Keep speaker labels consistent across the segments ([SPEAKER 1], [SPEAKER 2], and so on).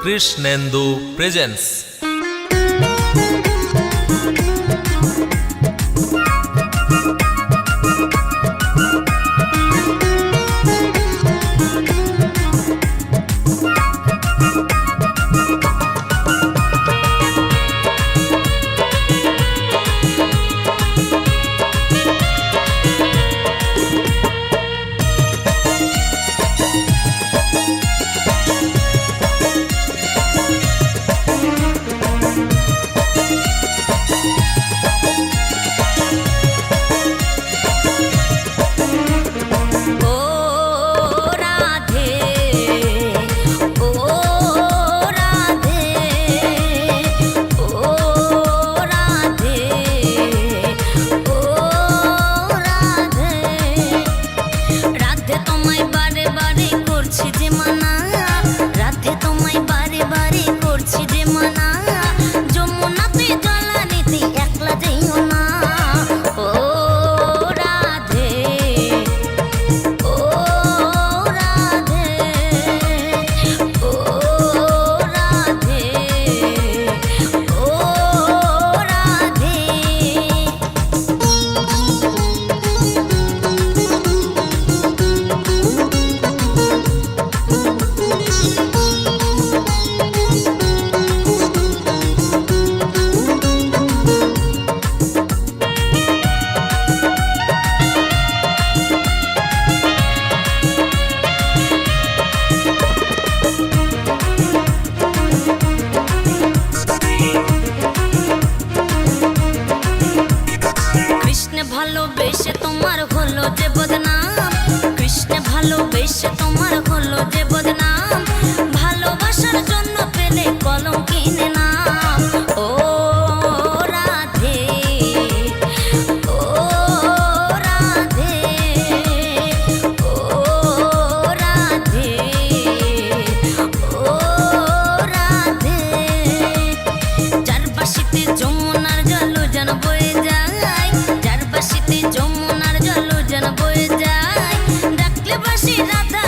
[SPEAKER 1] Krishnendu presence.
[SPEAKER 2] ভালোবেসে তোমার হলো যে বদনাম, কৃষ্ণ ভালোবেসে তোমার হলো যে বদনাম, ভালোবাসার জন্য পেলে কলম কিনে নাম। ও রাধে, ও রাধে, ও রাধে, ও রাধে। চারপাশিতে যমুনার জল যেন বয়ে যায়, চারপাশিতে যমুনার জল যেন বয়ে যায়, ডাকলে বাসি রাধা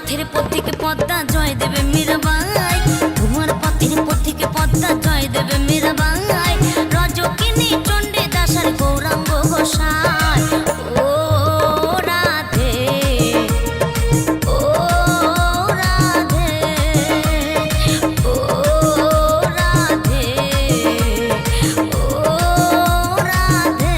[SPEAKER 2] পথের পথিকে পদ্মা জয় দেবে মীরাবাই, তোমার পথের পথিকে পদ্মা জয় দেবে মীরাবাই। রজকিনী চণ্ডী দাসার গৌরাঙ্গ গোসাই, ও রাধে, ও রাধে, ও রাধে, ও রাধে।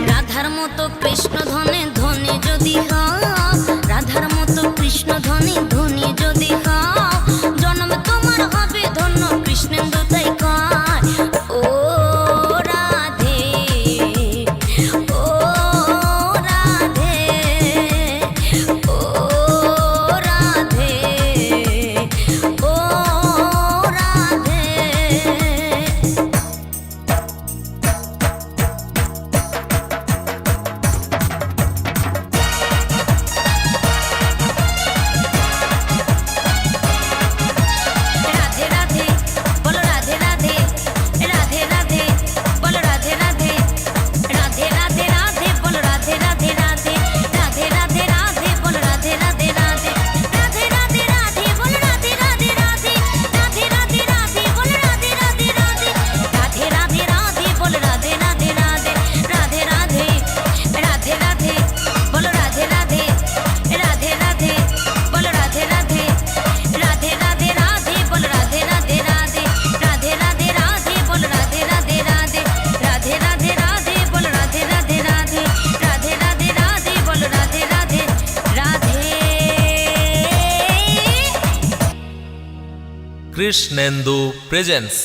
[SPEAKER 2] রাধার মতো কৃষ্ণ ধনে ধনী যদি হও, রাধার মতো কৃষ্ণ ধনী ধনী যদি হও, জন্ম তোমার হবে ধন্য কৃষ্ণেন্দু তাই কয়। ও রাধে, ও রাধে, ও রাধে, ও রাধে। রাধে রাধে বলো রাধে রাধে, রাধে রাধে বলো রাধে রাধে, রাধে রাধে রাধে বলো রাধে রাধে রাধে, রাধে রাধে রাধে বলো রাধে রাধে রাধে, রাধে রাধে রাধে বলো রাধে রাধে রাধে, রাধে রাধে রাধে বলো রাধে রাধে রাধে, রাধে রাধে রাধে বলো রাধে রাধে রাধে, রাধে রাধে, রাধে রাধে বলো রাধে রাধে, রাধে রাধে বলো রাধে রাধে, রাধে রাধে রাধে বলো রাধে রাধে রাধে, রাধে রাধে রাধে বলো রাধে রাধে রাধে, রাধে রাধে রাধে বলো রাধে রাধে রাধে, রাধে রাধে রাধে বলো রাধে রাধে রাধে।
[SPEAKER 1] কৃষ্ণেন্দু প্রেজেন্স।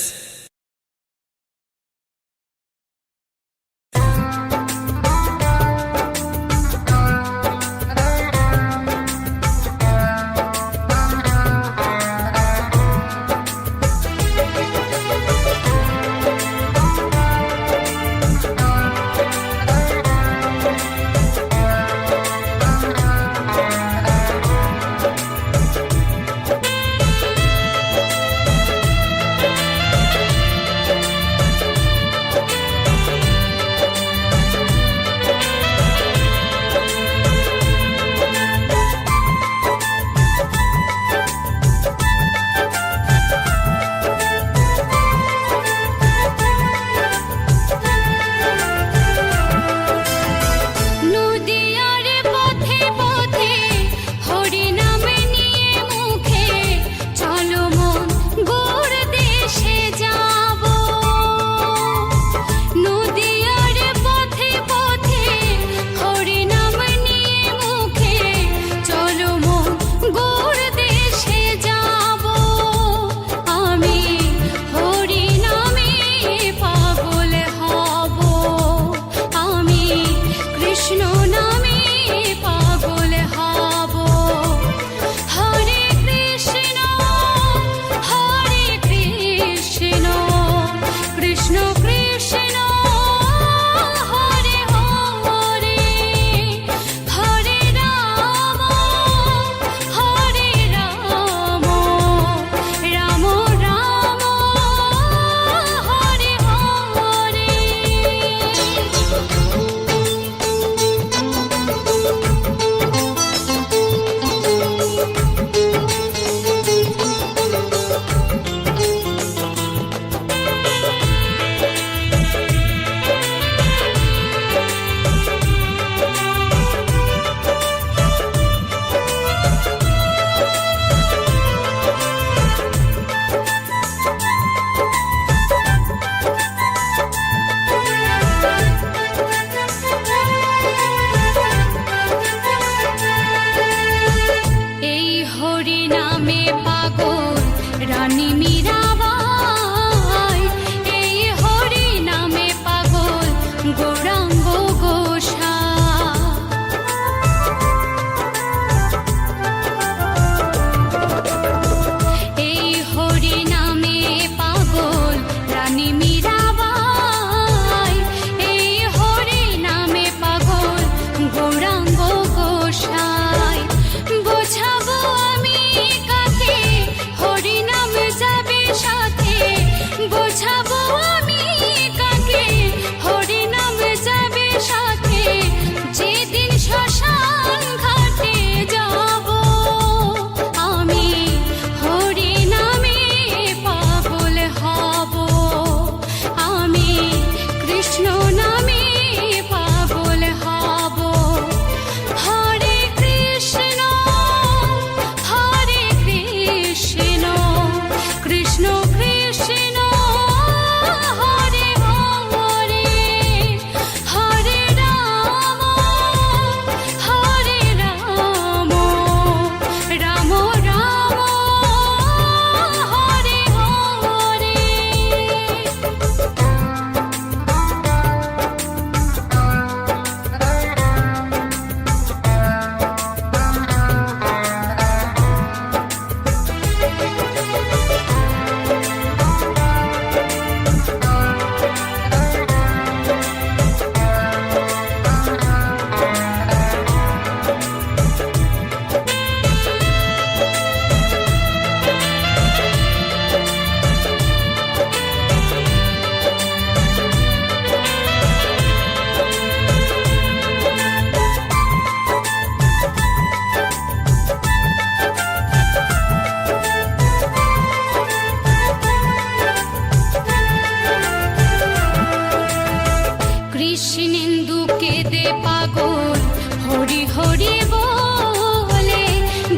[SPEAKER 2] পাগল হরি হরি বলে,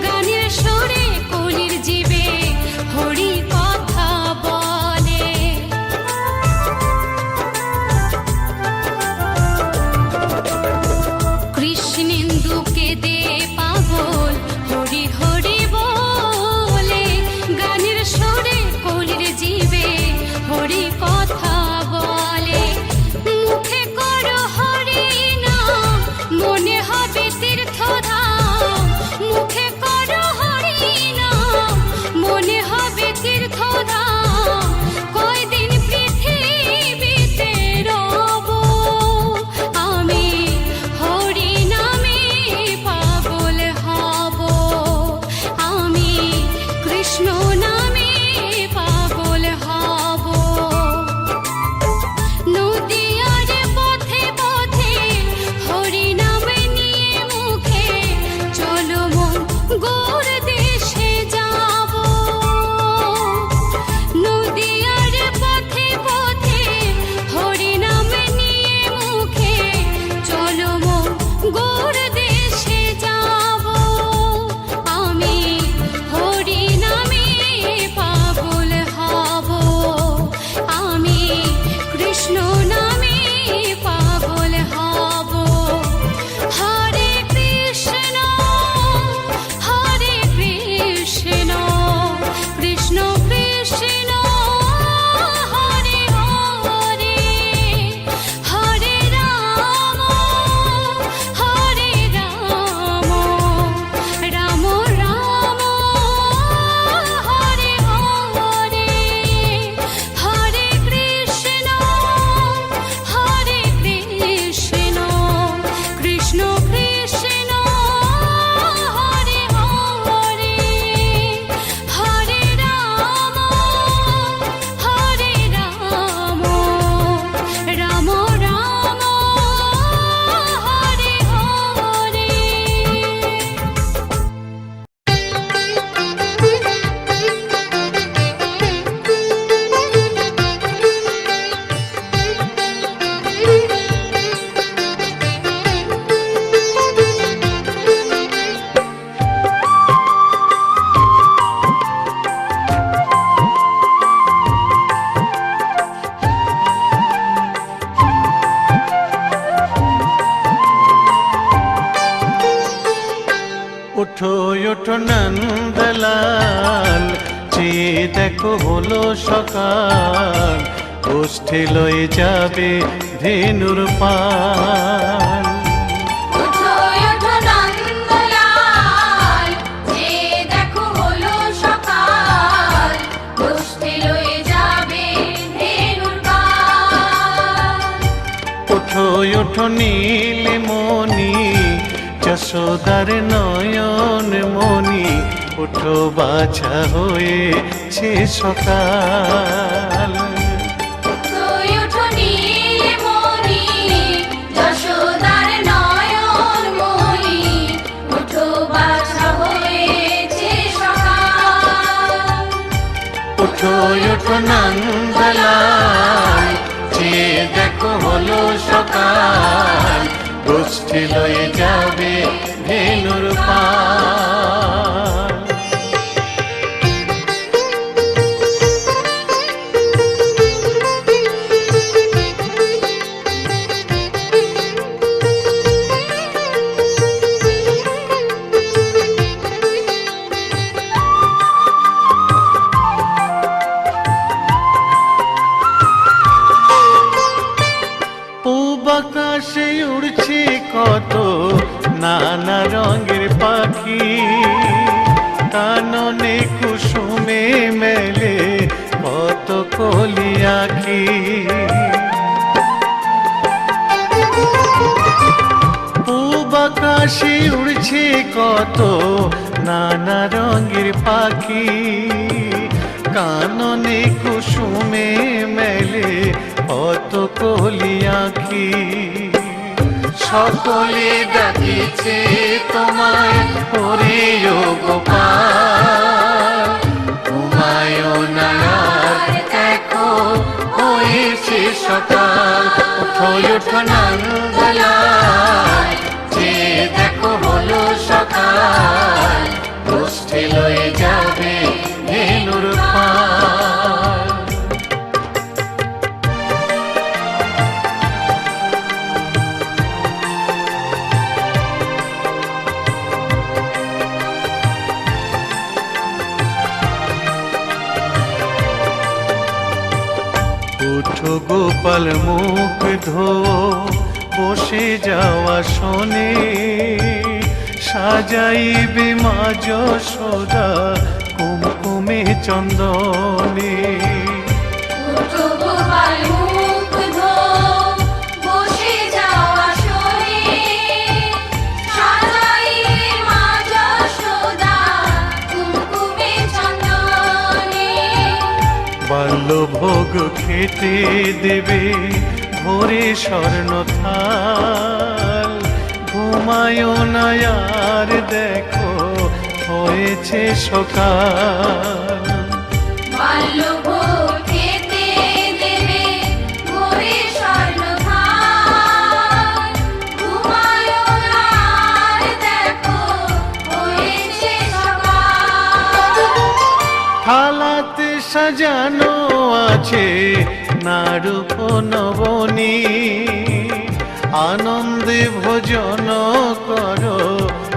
[SPEAKER 2] গানের সুরে কলির জীবে হরি কথা বলে। কৃষ্ণেন্দুকে দে পাগল হরি হরি বলে, গানের সুরে কলির জীবে হরি কথা বলে। মুখে করো হরি নাম, মনে হবে তীর্থধাম। মুখে করো হরি নাম, মনে হবে তীর্থধাম। কয়দিন পৃথিবীতে রব আমি, হরি নামে পাগল হব আমি, কৃষ্ণ নামে পাগল হব। নদীয়ার পথে পথে হরি নাম নিয়ে মুখে, চলো মন গোর দেশে যাব। নদীয়ার পথে পথে হরি নাম নিয়ে মুখে, চলো মন গোর দেশে যাব আমি, হরি নামে পাগল হব আমি, কৃষ্ণ নামে পাগল হব। হরে কৃষ্ণ কৃষ্ণ কৃষ্ণ হরে হরে, হরে রাম রাম রাম হরে হরে, হরে কৃষ্ণ কৃষ্ণ কৃষ্ণ হরে হরে, হরে রাম রাম রাম হরে হরে।
[SPEAKER 3] ওঠো ওঠো নন্দলাল, চেয়ে দেখো হলো সকাল, গোষ্ঠী লয়ে যাবে ধেনুর পাল।
[SPEAKER 2] ওঠো ওঠো নন্দলাল, যে দেখো হলো সকাল, গোষ্ঠী লয়ে যাবে ধেনুর পাল।
[SPEAKER 3] ওঠো ওঠো নীলমণি, যশোদার নয়ন মণি, ওঠো বাছা হয়েছে সকাল।
[SPEAKER 2] ওঠো ওঠো নীলমণি, যশোদার নয়ন মণি, ওঠো বাছা হয়েছে সকাল।
[SPEAKER 3] ওঠো ওঠো নন্দলাল, যে দেখো হলো সকাল, গোষ্ঠী লয়ে যাবে ধেনুর পাল। পূব আকাশে উড়ছে কত নানা রঙের পাখি, কাননে কুসুমে মেলে কত কলি আঁখি। পূব আকাশে উড়ছে কত নানা রঙের পাখি, কাননে কুসুমে মেলে কত কলি আঁখি। সকলে ডাকিছে তোমায় ওরে ও গোপাল, তোমায় নায়ার দেখো হয়েছে সকাল। ওঠো ওঠো নন্দলাল, লয়ে যাবে ধেনুর পাল। উঠো গোপাল মুখ ধো বসে যাওয়া শোনে, সাজাইবে মা যশোদা কুমকুমে চন্দনে।
[SPEAKER 2] উঠো গোপাল মুখ ধো বসে যাওয়া শোনে, সাজাইবে মা যশোদা কুমকুমে চন্দনে।
[SPEAKER 3] বাল্যভোগ খেতে দেবে ভোরে স্বর্ণ থাল, ঘুমায় না আর দেখো হয়েছে সকাল।
[SPEAKER 2] বাল্যভোগ খেতে দেবে ভোরে স্বর্ণ থাল, ঘুমায় না আর দেখো হয়েছে সকাল।
[SPEAKER 3] থালাতে সাজানো আছে নারূপ নবনী, আনন্দে ভোজন করো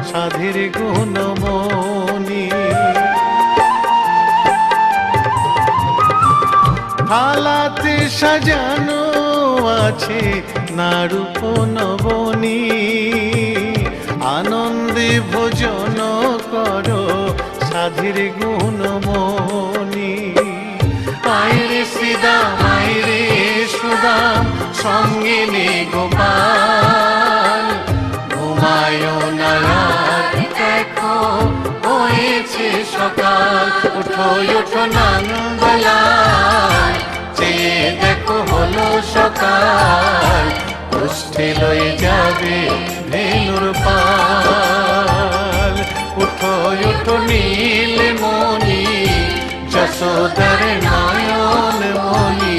[SPEAKER 3] সাধীর গুণমণি। থালাতে সাজানো আছে নারূপ নবনী, আনন্দে ভোজন করো সাধীর গুণমণি। আইরে শ্রীদাম আইরে সুদাম সঙ্গে নে গোপাল, ঘুমায় না আর দেখো হয়েছে সকাল। উঠো উঠো নন্দলাল, চেয়ে দেখো হলো সকাল, উষ্ঠে লয়ে যাবে ধেনুর পাল। উঠো উঠো নীলমণি যশোদার নয়ন মণি,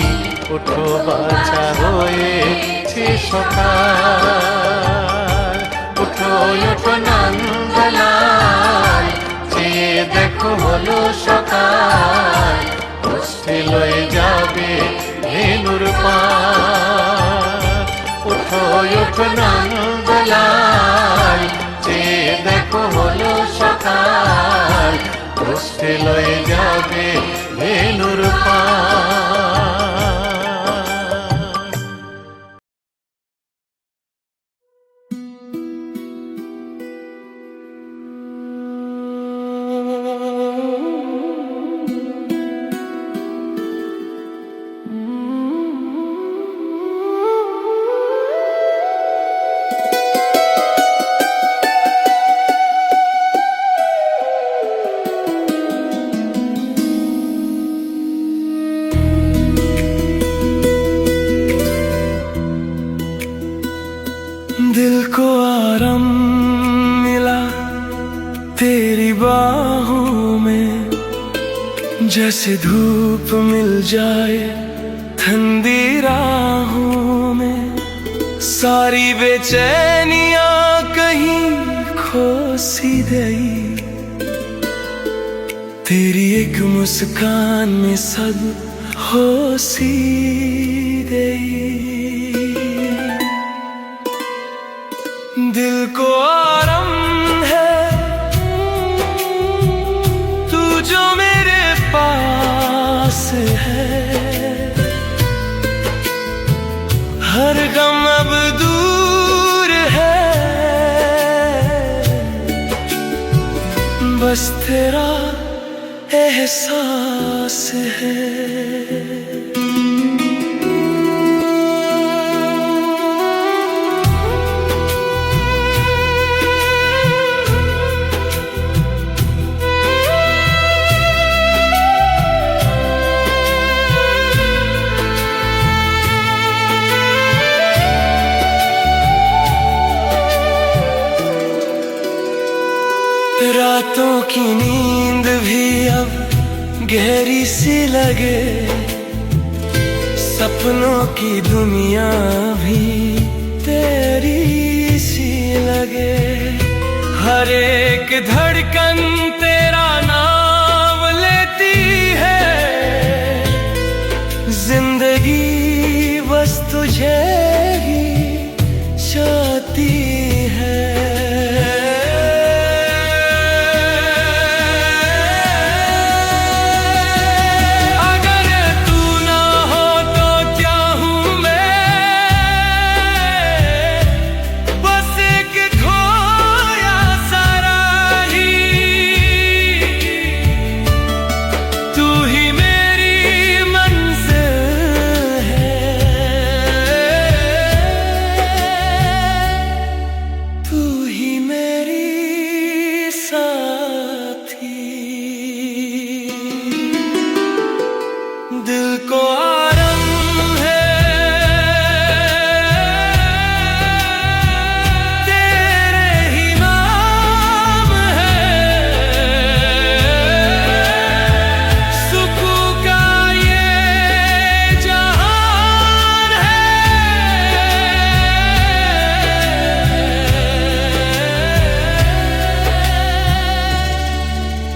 [SPEAKER 3] উঠো বাছা হয়েছে সকাল। উঠো উঠো নন্দলাল, চেয়ে দেখো হলো সকাল, উষ্ঠে লয়ে যাবে ধেনুর পাল। উঠো উঠো নন্দলাল, চেয়ে দেখো হলো সকাল, উষ্ঠে লয়ে যাবে ধেনুর পাল।
[SPEAKER 4] दिल को आराम मिला तेरी बाहों में, जैसे धूप मिल जाए ठंडी राहों में। सारी बेचैनियां कहीं खो सी गई, तेरी एक मुस्कान में सब हो सी गई। दिल को आराम है तू जो मेरे पास है, हर गम अब दूर है, बस तेरा एहसास है। रातों की नींद भी अब गहरी सी लगे, सपनों की दुनिया भी तेरी सी लगे। हर एक धड़कन तेरा जिंदगी बस तुझे ही चाहती